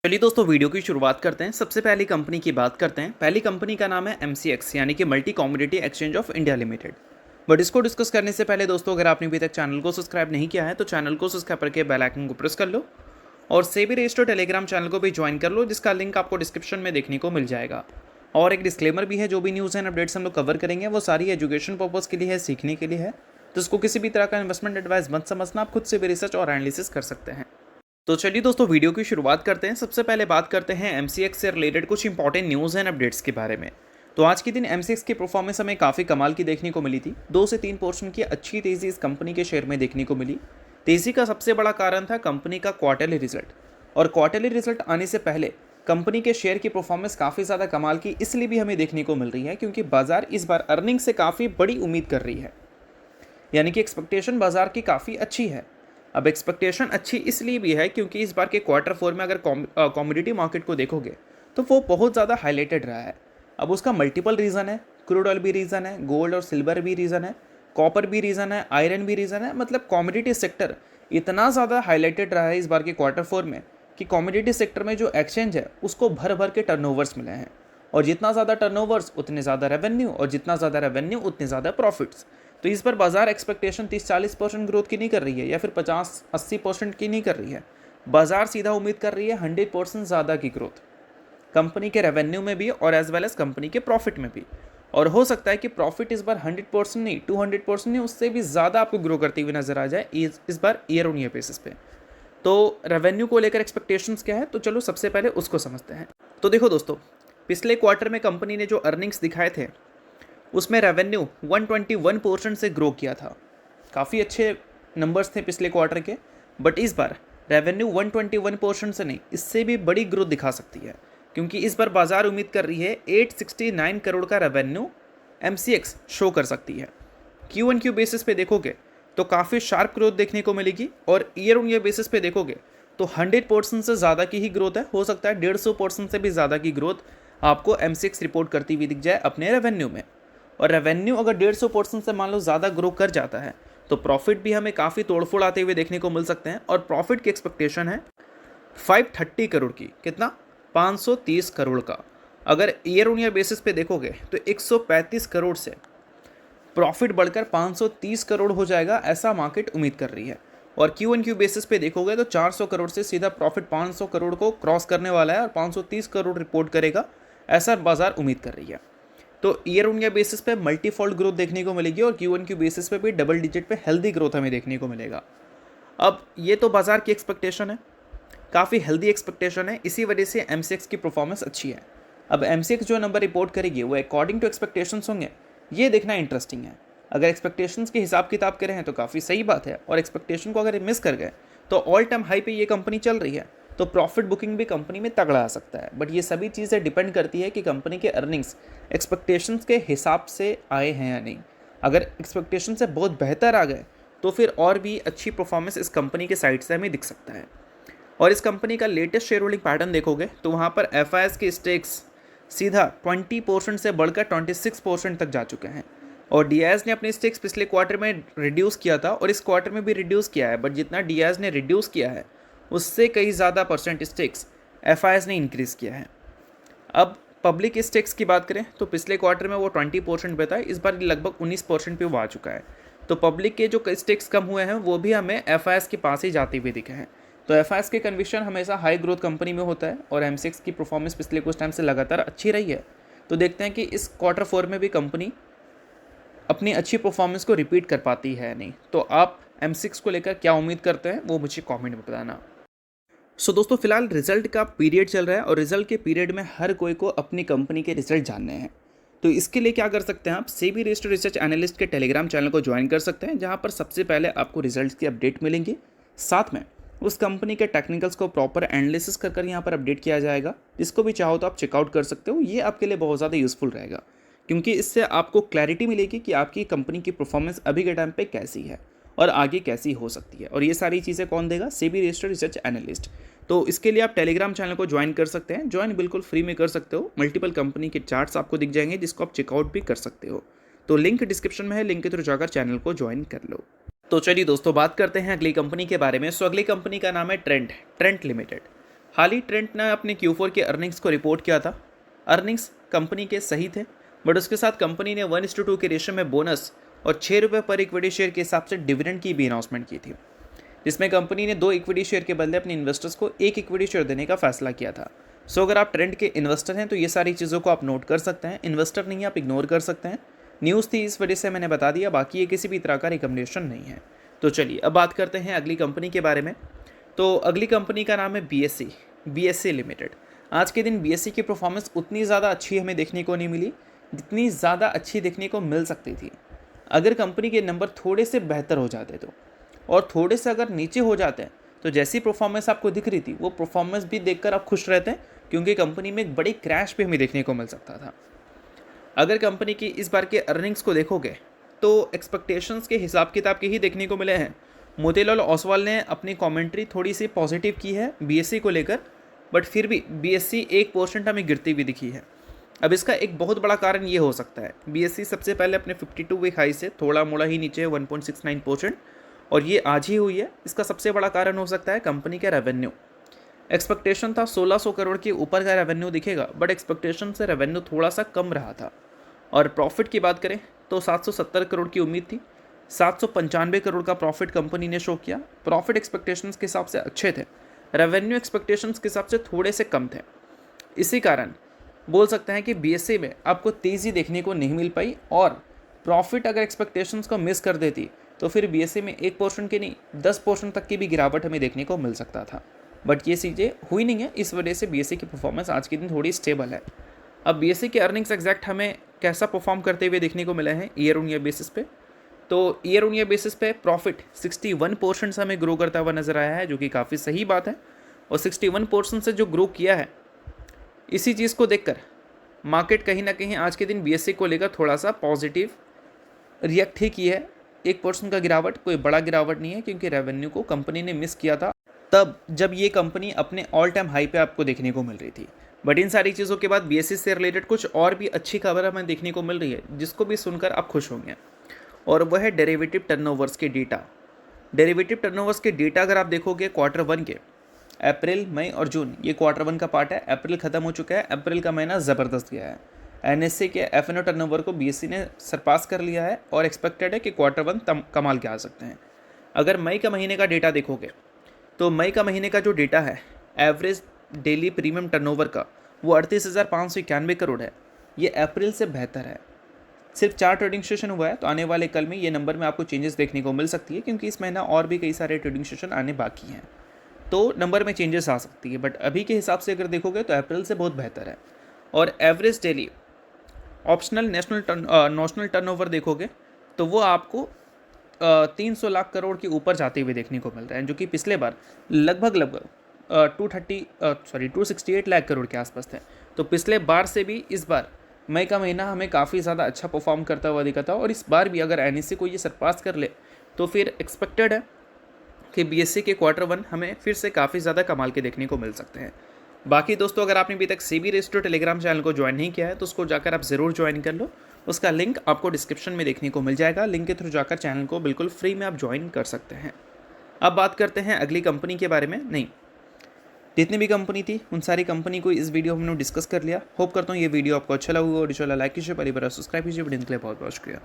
चलिए दोस्तों वीडियो की शुरुआत करते हैं। सबसे पहली कंपनी की बात करते हैं। पहली कंपनी का नाम है MCX यानी कि multi commodity exchange of India limited. But इसको डिस्कस करने से पहले दोस्तों, अगर आपने अभी तक चैनल को सब्सक्राइब नहीं किया है तो चैनल को सब्सक्राइब करके बेल आइकन को प्रेस कर लो और सेबी रजिस्टर्ड टेलीग्राम चैनल को भी ज्वाइन कर लो, जिसका लिंक आपको डिस्क्रिप्शन में देखने को मिल जाएगा। और एक डिस्क्लेमर भी है, जो भी न्यूज़ एंड अपडेट्स हम लोग कवर करेंगे वो सारी एजुकेशन पर्पज़ के लिए है, सीखने के लिए है। तो इसको किसी भी तरह का इन्वेस्टमेंट एडवाइस मत समझना, आप खुद से भी रिसर्च और एनालिसिस कर सकते हैं। तो चलिए दोस्तों वीडियो की शुरुआत करते हैं। सबसे पहले बात करते हैं MCX से रिलेटेड कुछ इंपॉर्टेंट न्यूज़ एंड अपडेट्स के बारे में। तो आज के दिन MCX की परफॉर्मेंस हमें काफ़ी कमाल की देखने को मिली थी। 2 से 3% की अच्छी तेज़ी इस कंपनी के शेयर में देखने को मिली। तेज़ी का सबसे बड़ा कारण था कंपनी का क्वार्टरली रिजल्ट, और क्वार्टरली रिजल्ट आने से पहले कंपनी के शेयर की परफॉर्मेंस काफ़ी ज़्यादा कमाल की इसलिए भी हमें देखने को मिल रही है क्योंकि बाजार इस बार अर्निंग से काफ़ी बड़ी उम्मीद कर रही है, यानी कि एक्सपेक्टेशन बाजार की काफ़ी अच्छी है। अब एक्सपेक्टेशन अच्छी इसलिए भी है क्योंकि इस बार के क्वार्टर 4 में अगर कमोडिटी मार्केट को देखोगे तो वो बहुत ज़्यादा हाईलाइटेड रहा है। अब उसका मल्टीपल रीज़न है, क्रूड ऑयल भी रीज़न है, गोल्ड और सिल्वर भी रीज़न है, कॉपर भी रीज़न है, आयरन भी रीज़न है। मतलब कमोडिटी सेक्टर इतना ज़्यादा हाईलाइटेड रहा है इस बार के क्वार्टर 4 में कि कमोडिटी सेक्टर में जो एक्सचेंज है उसको भर भर के टर्नओवर्स मिले हैं, और जितना ज़्यादा टर्नओवर्स उतने ज़्यादा रेवेन्यू, और जितना ज़्यादा रेवेन्यू उतने ज़्यादा प्रॉफिट्स। तो इस पर बाजार एक्सपेक्टेशन 30-40% ग्रोथ की नहीं कर रही है या फिर 50-80% की नहीं कर रही है। बाजार सीधा उम्मीद कर रही है 100% ज़्यादा की ग्रोथ कंपनी के रेवेन्यू में भी और एज वेल एज कंपनी के प्रॉफिट में भी। और हो सकता है कि प्रॉफिट इस बार 100% नहीं, 200% नहीं, उससे भी ज़्यादा आपको ग्रो करती हुई नजर आ जाए इस बार ईयर ऑन ईयर बेसिस पे। तो रेवेन्यू को लेकर एक्सपेक्टेशंस क्या है, तो चलो सबसे पहले उसको समझते हैं। तो देखो दोस्तों, पिछले क्वार्टर में कंपनी ने जो अर्निंग्स दिखाए थे उसमें रेवेन्यू 121% से ग्रो किया था। काफ़ी अच्छे नंबर्स थे पिछले क्वार्टर के, बट इस बार रेवेन्यू 121% से नहीं, इससे भी बड़ी ग्रोथ दिखा सकती है क्योंकि इस बार बाजार उम्मीद कर रही है 869 करोड़ का रेवेन्यू MCX शो कर सकती है। Q1Q बेसिस पे देखोगे तो काफ़ी शार्प ग्रोथ देखने को मिलेगी, और ईयर ऑन ईयर बेसिस पे देखोगे तो 100% से ज़्यादा की ही ग्रोथ है। हो सकता है 150% से भी ज़्यादा की ग्रोथ आपको MCX रिपोर्ट करती हुई दिख जाए अपने रेवेन्यू में। और रेवेन्यू अगर 150% से मान लो ज़्यादा ग्रो कर जाता है तो प्रॉफिट भी हमें काफ़ी तोड़फोड़ आते हुए देखने को मिल सकते हैं। और प्रॉफिट की एक्सपेक्टेशन है 530 करोड़ की। कितना? 530 करोड़ का। अगर ईयर ऑन ईयर बेसिस पे देखोगे तो 135 करोड़ से प्रॉफिट बढ़कर 530 करोड़ हो जाएगा, ऐसा मार्केट उम्मीद कर रही है। और Q1Q बेसिस पे देखोगे तो 400 करोड़ से सीधा प्रॉफिट 500 करोड़ को क्रॉस करने वाला है और 530 करोड़ रिपोर्ट करेगा, ऐसा बाजार उम्मीद कर रही है। तो ईयर ऑन ईयर बेसिस पे मल्टीफोल्ड ग्रोथ देखने को मिलेगी और Q1Q बेसिस पे भी डबल डिजिट पे हेल्दी ग्रोथ हमें देखने को मिलेगा। अब ये तो बाजार की एक्सपेक्टेशन है, काफ़ी हेल्दी एक्सपेक्टेशन है, इसी वजह से MCX की परफॉर्मेंस अच्छी है। अब MCX जो नंबर रिपोर्ट करेगी वो अकॉर्डिंग टू एक्सपेक्टेशंस होंगे, ये देखना इंटरेस्टिंग है। अगर एक्सपेक्टेशंस के हिसाब किताब करें तो काफ़ी सही बात है, और एक्सपेक्टेशन को अगर मिस कर गए तो ऑल टाइम हाई पे ये कंपनी चल रही है, तो प्रॉफिट बुकिंग भी कंपनी में तगड़ा आ सकता है। बट ये सभी चीज़ें डिपेंड करती है कि कंपनी के अर्निंग्स एक्सपेक्टेशंस के हिसाब से आए हैं या नहीं। अगर एक्सपेक्टेशन से बहुत बेहतर आ गए तो फिर और भी अच्छी परफॉर्मेंस इस कंपनी के साइड से हमें दिख सकता है। और इस कंपनी का लेटेस्ट शेयर होल्डिंग पैटर्न देखोगे तो वहाँ पर FIS के स्टेक्स सीधा 20% से बढ़कर 26% तक जा चुके हैं, और DIS ने अपने स्टेक्स पिछले क्वार्टर में रिड्यूस किया था और इस क्वार्टर में भी रिड्यूस किया है। बट जितना DIS ने रिड्यूस किया है उससे कई ज़्यादा परसेंट स्टेक्स FIS ने इंक्रीज़ किया है। अब पब्लिक स्टेक्स की बात करें तो पिछले क्वार्टर में वो 20% पे था, इस बार लगभग 19% पे वो आ चुका है। तो पब्लिक के जो स्टेक्स कम हुए हैं वो भी हमें FIS के पास ही जाते हुए दिखे हैं। तो FIS के कन्विक्शन हमेशा हाई ग्रोथ कंपनी में होता है, और MCX की परफॉर्मेंस पिछले कुछ टाइम से लगातार अच्छी रही है। तो देखते हैं कि इस क्वार्टर 4 में भी कंपनी अपनी अच्छी परफॉर्मेंस को रिपीट कर पाती है नहीं। तो आप MCX को लेकर क्या उम्मीद करते हैं वो मुझे कमेंट में बताना। सो दोस्तों, फिलहाल रिजल्ट का पीरियड चल रहा है और रिजल्ट के पीरियड में हर कोई को अपनी कंपनी के रिजल्ट जानने हैं। तो इसके लिए क्या कर सकते हैं, आप सेबी रजिस्टर्ड रिसर्च एनालिस्ट के टेलीग्राम चैनल को ज्वाइन कर सकते हैं, जहां पर सबसे पहले आपको रिजल्ट्स की अपडेट मिलेंगी। साथ में उस कंपनी के टेक्निकल्स को प्रॉपर एनालिसिस कर यहाँ पर अपडेट किया जाएगा, जिसको भी चाहो तो आप चेकआउट कर सकते हो। ये आपके लिए बहुत ज़्यादा यूजफुल रहेगा क्योंकि इससे आपको क्लैरिटी मिलेगी कि आपकी कंपनी की परफॉर्मेंस अभी के टाइम पे कैसी है और आगे कैसी हो सकती है। और ये सारी चीज़ें कौन देगा? SEBI registered research analyst. तो इसके लिए आप टेलीग्राम चैनल को ज्वाइन कर सकते हैं। ज्वाइन बिल्कुल फ्री में कर सकते हो। मल्टीपल कंपनी के चार्ट्स आपको दिख जाएंगे जिसको आप चेकआउट भी कर सकते हो। तो लिंक डिस्क्रिप्शन में है, लिंक के थ्रू जाकर चैनल को ज्वाइन कर लो। तो चलिए दोस्तों, बात करते हैं अगली कंपनी के बारे में। सो अगली कंपनी का नाम है ट्रेंट लिमिटेड। हाल ही ट्रेंट ने अपने Q4 के अर्निंग्स को रिपोर्ट किया था। अर्निंग्स कंपनी के सही थे, बट उसके साथ कंपनी ने 1:2 के रेशियो में बोनस और ₹6 पर इक्विटी शेयर के हिसाब से डिविडेंड की भी अनाउंसमेंट की थी, जिसमें कंपनी ने 2 इक्विटी शेयर के बदले अपने इन्वेस्टर्स को 1 इक्विटी शेयर देने का फैसला किया था। सो अगर आप ट्रेंड के इन्वेस्टर हैं तो ये सारी चीज़ों को आप नोट कर सकते हैं, इन्वेस्टर नहीं है आप इग्नोर कर सकते हैं। न्यूज़ थी इस वजह से मैंने बता दिया, बाकी ये किसी भी तरह का रिकमेंडेशन नहीं है। तो चलिए अब बात करते हैं अगली कंपनी के बारे में। तो अगली कंपनी का नाम है BSE लिमिटेड। आज के दिन BSE की परफॉर्मेंस उतनी ज़्यादा अच्छी हमें देखने को नहीं मिली जितनी ज़्यादा अच्छी देखने को मिल सकती थी। अगर कंपनी के नंबर थोड़े से बेहतर हो जाते तो, और थोड़े से अगर नीचे हो जाते हैं तो जैसी परफॉर्मेंस आपको दिख रही थी वो परफॉर्मेंस भी देखकर आप खुश रहते हैं, क्योंकि कंपनी में एक बड़ी क्रैश भी हमें देखने को मिल सकता था। अगर कंपनी की इस बार के अर्निंग्स को देखोगे तो एक्सपेक्टेशंस के हिसाब किताब के ही देखने को मिले हैं। मोतीलाल ओसवाल ने अपनी कमेंट्री थोड़ी सी पॉजिटिव की है BSE को लेकर, बट फिर भी BSE 1% हमें गिरती हुई दिखी है। अब इसका एक बहुत बड़ा कारण ये हो सकता है, BSE सबसे पहले अपने 52 वीक हाई से थोड़ा मोड़ा ही नीचे 1.69%, और ये आज ही हुई है। इसका सबसे बड़ा कारण हो सकता है कंपनी का रेवेन्यू। एक्सपेक्टेशन था 1600 करोड़ के ऊपर का रेवेन्यू दिखेगा, बट एक्सपेक्टेशन से रेवेन्यू थोड़ा सा कम रहा था। और प्रॉफिट की बात करें तो 770 करोड़ की उम्मीद थी, 795 करोड़ का प्रॉफिट कंपनी ने शो किया। प्रॉफिट एक्सपेक्टेशंस के हिसाब से अच्छे थे, रेवेन्यू एक्सपेक्टेशंस के हिसाब से थोड़े से कम थे। इसी कारण बोल सकते हैं कि BSE में आपको तेज़ी देखने को नहीं मिल पाई, और प्रॉफिट अगर एक्सपेक्टेशंस को मिस कर देती तो फिर BSE में 1% की नहीं 10% तक की भी गिरावट हमें देखने को मिल सकता था। बट ये चीज़ें हुई नहीं है, इस वजह से BSE की परफॉर्मेंस आज के दिन थोड़ी स्टेबल है। अब BSE के अर्निंग्स एग्जैक्ट हमें कैसा परफॉर्म करते हुए देखने को मिले हैं ईयर ऑन ईयर बेसिस पे। तो ईयर ऑन ईयर बेसिस पे प्रॉफिट 61% से हमें ग्रो करता हुआ नजर आया है, जो कि काफ़ी सही बात है। और 61% से जो ग्रो किया है, इसी चीज़ को देखकर मार्केट कहीं ना कहीं आज के दिन BSE को लेकर थोड़ा सा पॉजिटिव रिएक्ट ही की है। 1% का गिरावट कोई बड़ा गिरावट नहीं है, क्योंकि रेवेन्यू को कंपनी ने मिस किया था तब जब ये कंपनी अपने ऑल टाइम हाई पे आपको देखने को मिल रही थी। बट इन सारी चीज़ों के बाद BSE से रिलेटेड कुछ और भी अच्छी खबर हमें देखने को मिल रही है, जिसको भी सुनकर आप खुश होंगे, और वह है डेरिवेटिव टर्नओवर्स के डेटा। डेरिवेटिव टर्नओवर्स के डेटा अगर आप देखोगे Q1 के, अप्रैल मई और जून ये Q1 का पार्ट है। अप्रैल खत्म हो चुका है, अप्रैल का महीना ज़बरदस्त गया है। NSE के F&O टर्नओवर को BSE ने सरपास कर लिया है, और एक्सपेक्टेड है कि Q1 कमाल के आ सकते हैं। अगर मई का महीने का डेटा देखोगे तो मई का महीने का जो डेटा है एवरेज डेली प्रीमियम टर्नओवर का, वो 38,591 करोड़ है। ये अप्रैल से बेहतर है। सिर्फ 4 ट्रेडिंग सेशन हुआ है, तो आने वाले कल में ये नंबर में आपको चेंजेस देखने को मिल सकती है, क्योंकि इस महीना और भी कई सारे ट्रेडिंग सेशन आने बाकी हैं, तो नंबर में चेंजेस आ सकती है। बट अभी के हिसाब से अगर देखोगे तो अप्रैल से बहुत बेहतर है। और average daily optional notional turnover देखोगे तो वो आपको 300 लाख करोड़ के ऊपर जाते हुए देखने को मिल रहा है, जो कि पिछले बार लगभग 268 लाख करोड़ के आसपास थे। तो पिछले बार से भी इस बार मई का महीना हमें काफ़ी ज़्यादा अच्छा परफॉर्म करता हुआ दिखा था, और इस बार भी अगर NSE को ये सरपास कर ले तो फिर एक्सपेक्टेड है कि BSE के Q1 हमें फिर से काफ़ी ज़्यादा कमाल के देखने को मिल सकते हैं। बाकी दोस्तों, अगर आपने अभी तक SEBI रजिस्टर्ड टेलीग्राम चैनल को ज्वाइन नहीं किया है तो उसको जाकर आप ज़रूर ज्वाइन कर लो। उसका लिंक आपको डिस्क्रिप्शन में देखने को मिल जाएगा। लिंक के थ्रू जाकर चैनल को बिल्कुल फ्री में आप ज्वाइन कर सकते हैं। अब बात करते हैं अगली कंपनी के बारे में। नहीं, जितनी भी कंपनी थी उन सारी कंपनी को इस वीडियो में हमने डिस्कस कर लिया। होप करता हूँ ये वीडियो आपको अच्छा लगा, और लाइक कीजिए, परिवार सब्सक्राइब कीजिए। वीडियो के लिए बहुत बहुत शुक्रिया।